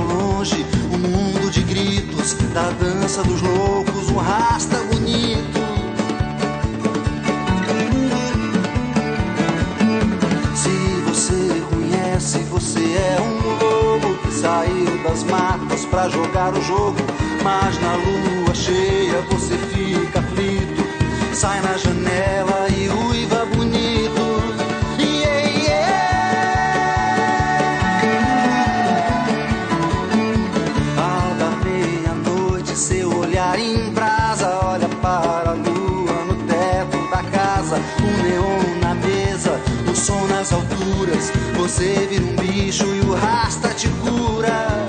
longe, um mundo de gritos, da dança dos loucos, um rasta bonito. Se você conhece, você é um lobo que saiu das matas pra jogar o jogo, mas na lua cheia você fica aflito, sai na janela e uiva bonito. Ao dar meia-noite, seu olhar embrasa, olha para a lua no teto da casa, um neon na mesa, o som nas alturas, você vira um bicho e o rasta te cura.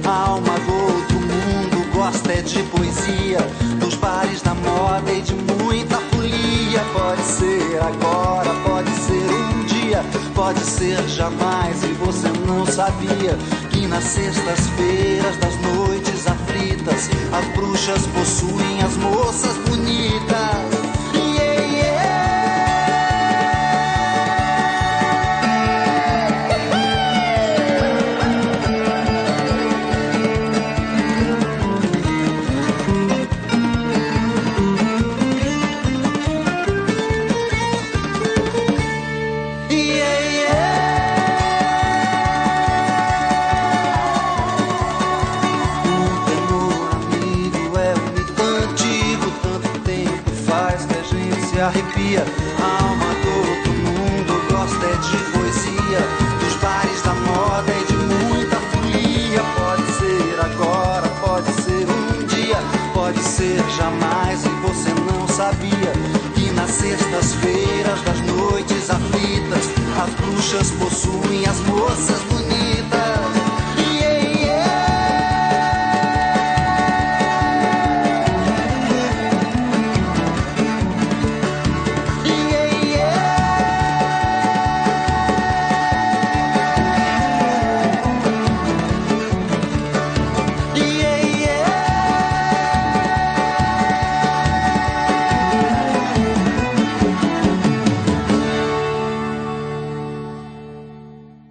A alma do outro mundo gosta é de poesia, dos bares da moda e de muita folia. Pode ser agora, pode ser um dia, pode ser jamais, e você não sabia que nas sextas-feiras das noites aflitas as bruxas possuem as moças bonitas. Arrepia, a alma do outro mundo gosta é de poesia, dos bares da moda e de muita folia. Pode ser agora, pode ser um dia, pode ser jamais, e você não sabia que nas sextas-feiras das noites aflitas as bruxas possuem as moças.